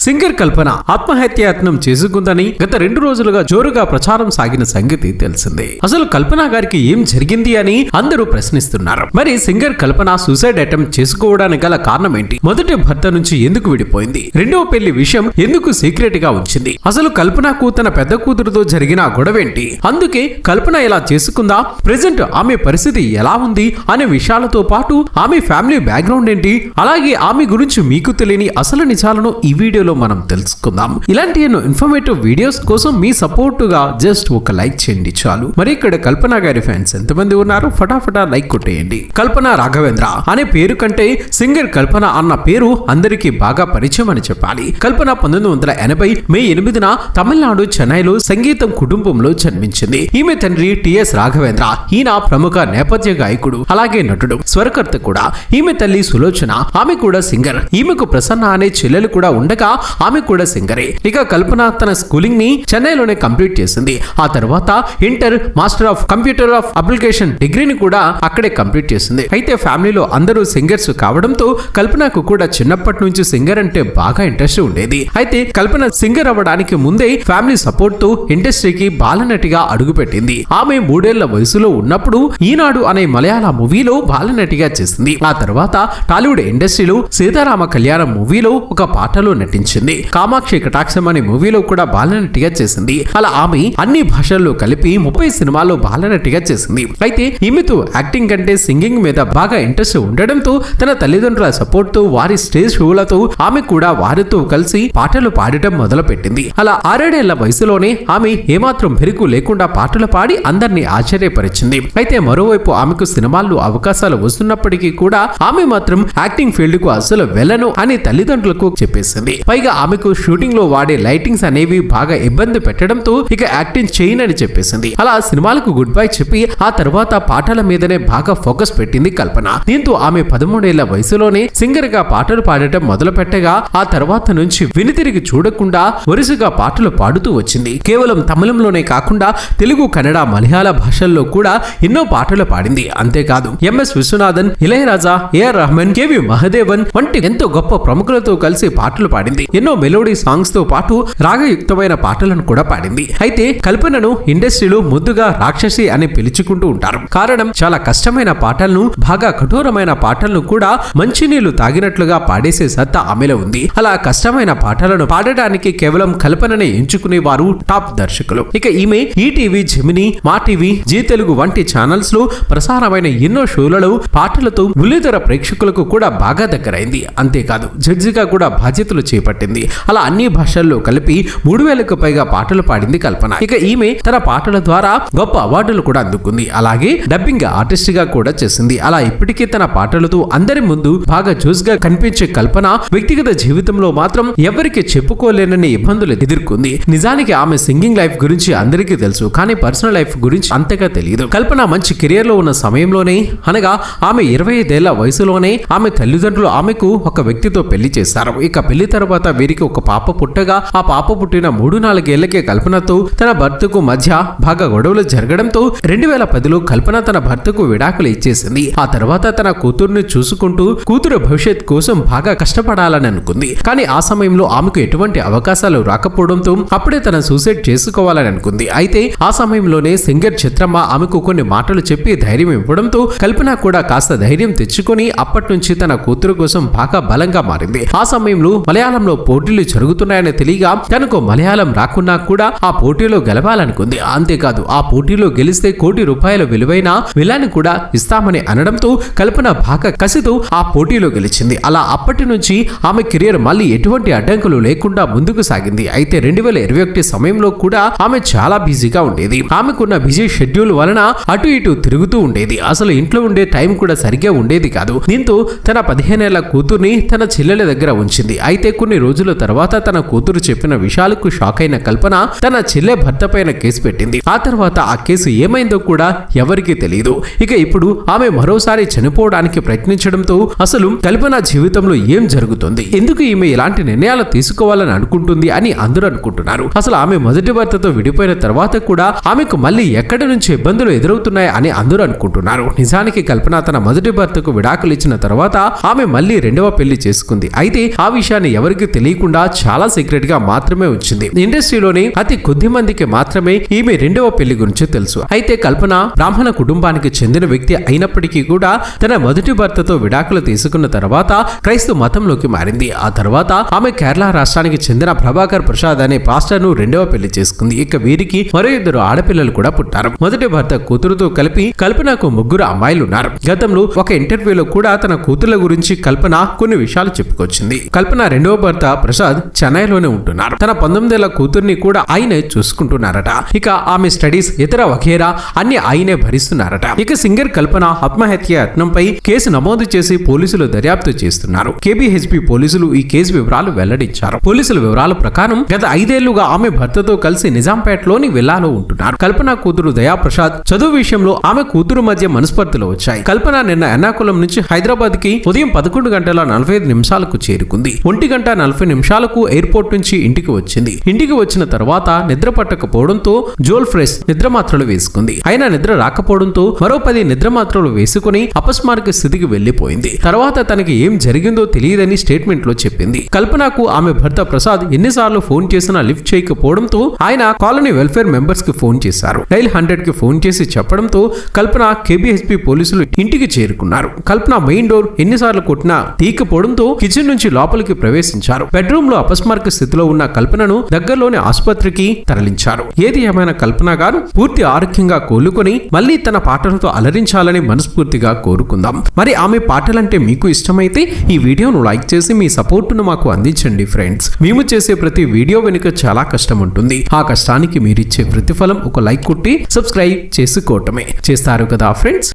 Singer కల్పన ఆత్మహత్యాయత్నం చేసుకుందని గత 2 రోజులుగా జోరుగా ప్రచారం సాగిన సంగతి తెలిసిందే. అసలు కల్పన గారికి ఏం జరిగింది అని అందరూ ప్రశ్నిస్తున్నారు. మరి సింగర్ కల్పన సూసైడ్ అటెంప్ట్ చేసుకోవడానికి గల కారణం ఏంటి? మొదటి భర్త నుంచి ఎందుకు విడిపోయింది? రెండవ పెళ్లి విషయం ఎందుకు సీక్రెట్ గా ఉంచింది? అసలు కల్పనకు తన పెద్ద కూతురుతో జరిగిన గొడవేంటి? అందుకే కల్పన ఇలా చేసుకుందా? ప్రెజెంట్ ఆమె పరిస్థితి ఎలా ఉంది అనే విషయాలతో పాటు ఆమె ఫ్యామిలీ బ్యాక్గ్రౌండ్ ఏంటి, అలాగే ఆమె గురించి మీకు తెలియని అసలు నిజాలను ఈ వీడియోలో మనం తెలుసుకుందాం. ఇలాంటి ఎన్నో ఇన్ఫర్మేటివ్ వీడియోస్ కోసం మీ సపోర్ట్ గా జస్ట్ ఒక లైక్ చేయండి చాలు. మరి ఇక్కడ కల్పన గారి ఫ్యాన్స్ ఎంతమంది ఉన్నారు? ఫటాఫటా లైక్ కొట్టేయండి. కల్పన రాఘవేంద్ర అనే పేరు కంటే సింగర్ కల్పన అన్న పేరు అందరికీ బాగా పరిచయం అని చెప్పాలి. కల్పన 1980 మే 8న తమిళనాడు చెన్నైలో సంగీతం కుటుంబంలో జన్మించింది. ఈమె తండ్రి టిఎస్ రాఘవేంద్ర. ఈయన ప్రముఖ నేపథ్య గాయకుడు, అలాగే నటుడు, స్వరకర్త కూడా. ఈమె తల్లి సులోచన, ఆమె కూడా సింగర్. ఈమెకు ప్రసన్న అనే చెల్లెలు కూడా ఉండగా ఆమె కూడా సింగరే. ఇక కల్పన తన స్కూలింగ్ ని చెన్నైలోనే కంప్లీట్ చేసింది. ఆ తర్వాత inter, master of computer of application డిగ్రీని కూడా అక్కడే కంప్లీట్ చేసింది. అయితే ఫ్యామిలీలో అందరూ సింగర్స్ కావడంతో కల్పనకు కూడా చిన్నప్పటి నుంచి సింగర్ అంటే బాగా ఇంట్రెస్ట్ ఉండేది. అయితే కల్పన సింగర్ అవ్వడానికి ముందే ఫ్యామిలీ సపోర్ట్ తో ఇండస్ట్రీకి బాలనటిగా అడుగుపెట్టింది. ఆమె 3 ఏళ్ల వయసులో ఉన్నప్పుడు ఈనాడు అనే మలయాళ మూవీలో బాలనటిగా చేసింది. ఆ తర్వాత టాలీవుడ్ ఇండస్ట్రీలో సీతారామ కళ్యాణం మూవీలో ఒక పాటలో నటించింది. కామాక్షి కటాక్షం అనే మూవీలో కూడా బాలనటిగా చేసింది. అలా ఆమె అన్ని భాషల్లో కలిపి 30 సినిమాల్లో బాలనటిగా చేసింది. అయితే ఈమెతో యాక్టింగ్ కంటే సింగింగ్ మీద బాగా ఇంట్రెస్ట్ ఉండడంతో తన తల్లిదండ్రుల సపోర్ట్ తో వారి స్టేజ్ షోలతో ఆమె కూడా వారితో కలిసి పాటలు పాడటం మొదలు పెట్టింది. అలా 6 ఏళ్ల వయసులోనే ఆమె ఏమాత్రం బెరుకు లేకుండా పాటలు పాడి అందరినీ ఆశ్చర్యపరిచింది. అయితే మరోవైపు ఆమెకు సినిమాల్లో అవకాశాలు వస్తున్నప్పటికీ కూడా ఆమె మాత్రం యాక్టింగ్ ఫీల్డ్ కు అసలు వెళ్ళను అని తల్లిదండ్రులకు చెప్పేసింది. పైగా ఆమెకు షూటింగ్ లో వాడే లైటింగ్స్ అనేవి బాగా ఇబ్బంది పెట్టడంతో ఇక యాక్టింగ్ చేయనని చెప్పేసింది. అలా సినిమాలకు గుడ్ బై చెప్పి ఆ తర్వాత పాటల మీదనే బాగా ఫోకస్ పెట్టింది కల్పన. దీంతో ఆమె 13 ఏళ్ల వయసులోనే సింగర్ గా పాటలు పాడటం మొదలు పెట్టగా ఆ తర్వాత నుంచి వెనుతిరిగి చూడకుండా వరుసగా పాటలు పాడుతూ వచ్చింది. కేవలం తమిళంలోనే కాకుండా తెలుగు, కన్నడ, మలయాళ భాషల్లో కూడా ఎన్నో పాటలు పాడింది. అంతేకాదు M S Viswanathan, Ilaiyaraaja, A R Rahman, K V Mahadevan వంటి ఎంతో గొప్ప ప్రముఖులతో కలిసి పాటలు పాడింది. ఎన్నో మెలోడీ సాంగ్స్ తో పాటు రాగయుక్తమైన పాటలను కూడా పాడింది. అయితే కల్పనను ఇండస్ట్రీలో ముద్దుగా రాక్షసి అని పిలుచుకుంటూ ఉంటారు. కారణం చాలా కష్టమైన పాటలను, బాగా కఠోరమైన పాటలను కూడా మంచినీళ్లు తాగినట్లుగా పాడేసే సత్తా ఆమెలో ఉంది. అలా కష్టమైన పాటలను పాడడానికి కేవలం కల్పననే ఎంచుకునేవారు టాప్ దర్శకులు. ఇక ఈమె ఈటీవీ, జెమిని, మా టీవీ, జీ తెలుగు వంటి ఛానల్స్ లో ప్రసారమైన ఎన్నో షోలలో పాటలతో బుల్లితెర ప్రేక్షకులకు కూడా బాగా దగ్గరైంది. అంతేకాదు జడ్జిగా కూడా బాధ్యతలు చేపట్టింది. అలా అన్ని భాషల్లో కలిపి 3000కు పైగా పాటలు పాడింది కల్పన. ఇక ఈమె తన పాటల ద్వారా గొప్ప అవార్డులు కూడా అందుకుంది. అలాగే డబ్బింగ్ ఆర్టిస్ట్ గా కూడా చేసింది. అలా ఇప్పటికే తన పాటలతో అందరి ముందు బాగా జోస్గా కనిపించే కల్పన వ్యక్తిగత జీవితంలో మాత్రం ఎవరికి చెప్పుకోలేనని ఇబ్బందులు ఎదుర్కొంది. నిజానికి ఆమె సింగింగ్ లైఫ్ గురించి అందరికీ తెలుసు, కానీ పర్సనల్ లైఫ్ గురించి అంతగా తెలియదు. కల్పన మంచి కెరియర్ లో ఉన్న సమయంలోనే, అనగా ఆమె 25 ఏళ్ల వయసులోనే ఆమె తల్లిదండ్రులు ఆమెకు ఒక వ్యక్తితో పెళ్లి చేశారు. ఇక పెళ్లి తర్వాత వీరికి ఒక పాప పుట్టగా ఆ పాప పుట్టిన 3-4 ఏళ్లకే కల్పనతో తన భర్తకు మధ్య బాగా గొడవలు జరగడంతో 2010లో కల్పన తన భర్తకు విడాకులు ఇచ్చేసింది. ఆ తర్వాత తన కూతుర్ని చూసుకుంటూ కూతురు భవిష్యత్ కోసం బాగా కష్టపడాలని అనుకుంది. కానీ ఆ సమయంలో ఆమెకు ఎటువంటి అవకాశాలు రాకపోవడంతో అప్పుడే తన సూసైడ్ చేసుకోవాలని అనుకుంది. అయితే ఆ సమయంలోనే సింగర్ చిత్రమ్మ ఆమెకు కొన్ని మాటలు చెప్పి ధైర్యం ఇవ్వడంతో కల్పన కూడా కాస్త ధైర్యం తెచ్చుకొని అప్పటి నుంచి తన కూతురు కోసం బాగా బలంగా మారింది. ఆ సమయంలో మలయాళంలో పోటీలు జరుగుతున్నాయని తెలియగా తనకు మలయాళం రాకున్నా కూడా ఆ పోటీలో గెలవాలనుకుంది. అంతేకాదు ఆ పోటీలో గెలిస్తే ₹1 కోటి విలువైన విలాన్ని కూడా ఇస్తామని అనడంతో కల్పన బాగా కసితో ఆ పోటీలో గెలిచింది. అలా అప్పటి నుంచి ఆమె కెరియర్ మళ్ళీ ఎటువంటి అడ్డంకులు లేకుండా ముందుకు సాగింది. అయితే 2021 సమయంలో కూడా ఆమె చాలా బిజీగా ఉండేది. ఆమెకున్న బిజీ షెడ్యూల్ వలన అటు ఇటు తిరుగుతూ ఉండేది. అసలు ఇంట్లో ఉండే టైం కూడా సరిగ్గా ఉండేది కాదు. దీంతో తన 15 ఏళ్ల కూతుర్ని తన చెల్లెల దగ్గర ఉంచింది. అయితే కొన్ని రోజుల తర్వాత తన కూతురు చెప్పిన విషయాలకు షాక్ అయిన కల్పన తన చెల్లె భర్త పైన కేసు పెట్టింది. ఆ తర్వాత ఆ కేసు ఏమైందో కూడా ఎవరికీ తెలియదు. ఇక ఇప్పుడు ఆమె మరోసారి చనిపోవడానికి ప్రయత్నించడంతో అసలు కల్పన జీవితంలో ఏం జరుగుతుంది, ఎందుకు ఈమె ఇలాంటి నిర్ణయాలు తీసుకోవాలని అనుకుంటుంది అని అందరూ అనుకుంటున్నారు. అసలు ఆమె మొదటి భర్తతో విడిపోయిన తర్వాత కూడా ఆమెకు మళ్ళీ ఎక్కడి నుంచి ఇబ్బందులు ఎదురవుతున్నాయి అని అందరూ అనుకుంటున్నారు. నిజానికి కల్పన తన మొదటి భర్తకు విడాకులు ఇచ్చిన తర్వాత ఆమె మళ్ళీ రెండవ పెళ్లి చేసుకుంది. అయితే ఆ విషయాన్ని ఎవరికి తెలియకుండా చాలా సీక్రెట్ గా మాత్రమే వచ్చింది. ఇండస్ట్రీలోని అతి కొద్ది మందికి మాత్రమే ఈమె రెండవ పెళ్లి గురించి తెలుసు. అయితే కల్పన బ్రాహ్మణ కుటుంబానికి చెందిన వ్యక్తి అయినప్పటికీ కూడా తన మొదటి భర్తతో విడాకులు తీసుకున్న తర్వాత క్రైస్తవ మతంలోకి మారింది. ఆ తర్వాత ఆమె కేరళ రాష్ట్రానికి చెందిన ప్రభాకర్ ప్రసాద్ అనే పాస్టర్ ను రెండవ పెళ్లి చేసుకుంది. ఇక వీరికి మరో 2 ఆడపిల్లలు కూడా పుట్టారు. మొదటి భర్త కూతురుతో కలిపి కల్పనకు 3 అమ్మాయిలు ఉన్నారు. గతంలో ఒక ఇంటర్వ్యూలో కూడా తన కూతుర్ల గురించి కల్పన కొన్ని విషయాలు చెప్పుకొచ్చింది. కల్పన రెండవ భర్త ప్రసాద్ చెన్నైలోనే ఉంటున్నారు. తన 19 ఏళ్ల కూతుర్ని కూడా ఆయనే చూసుకుంటున్నారట. ఇక ఆమె స్టడీస్ ఇతర వగేరా అన్ని ఆయనే భరిస్తున్నారట. ఇక సింగర్ కల్పన ఆత్మహత్య యత్నంపై కేసు నమోదు చేసి పోలీసులు దర్యాప్తు చేస్తున్నారు. కేబీహెచ్పీ పోలీసులు ఈ కేసు వివరాలు వెల్లడించారు. పోలీసుల వివరాల ప్రకారం గత 5 ఏళ్లుగా ఆమె భర్తతో కలిసి నిజాంపేటలోని విల్లాలో ఉంటున్నారు. కల్పన కూతురు దయాప్రసాద్ చదువు విషయంలో ఆమె కూతురు మధ్య మనస్పర్ధలు వచ్చాయి. కల్పన నిన్న ఎర్నాకుళం నుంచి హైదరాబాద్ కి ఉదయం 11 గంటల 45 నిమిషాలకు చేరుకుంది. 1 గంట 40 నిమిషాలకు ఎయిర్పోర్ట్ నుంచి ఇంటికి వచ్చింది. ఇంటికి వచ్చిన తర్వాత నిద్ర పట్టకపోవడంతో జోల్ ఫ్రెష్ నిద్ర మాత్రలు వేసుకుంది. అయినా నిద్ర రాకపోవడంతో మరో 10 నిద్ర మాత్రలు వేసుకుని అపస్మారక స్థితికి వెళ్లిపోయింది. తర్వాత తనకి ఏం జరిగిందో తెలియదని స్టేట్మెంట్ లో చెప్పింది. కల్పనకు ఆమె భర్త ప్రసాద్ ఎన్నిసార్లు ఫోన్ చేసినా లిఫ్ట్ చేయకపోవడంతో ఆయన కాలనీ వెల్ఫేర్ మెంబర్స్ కి ఫోన్ చేశారు. డైల్ 100 కి ఫోన్ చేసి చెప్పడంతో కల్పన కేబీహెచ్పీ పోలీసులు ఇంటికి చేరుకున్నారు. కల్పన మెయిన్ డోర్ ఎన్నిసార్లు కొట్టినా తీయకపోవడంతో కిచెన్ నుంచి లోపలికి ప్రవేశించారు. బెడ్రూమ్ లో అపస్మారక స్థితిలో ఉన్న కల్పనను దగ్గరలోని ఆసుపత్రికి తరలించారు. ఏది ఏమైనా కల్పన గారు పూర్తి ఆరోగ్యంగా కోలుకొని మళ్ళీ తన పాటలతో అలరించాలని మనస్ఫూర్తిగా కోరుకుందాం. మరి ఆమె పాటలంటే మీకు ఇష్టమైతే ఈ వీడియోను లైక్ చేసి మీ సపోర్టును మాకు అందించండి ఫ్రెండ్స్. మేము చేసే ప్రతి వీడియో వెనుక చాలా కష్టం ఉంటుంది. ఆ కష్టానికి మీరిచ్చే ప్రతిఫలం ఒక లైక్ కొట్టి సబ్స్క్రైబ్ చేసుకోవటమే. చేస్తారు కదా ఫ్రెండ్స్.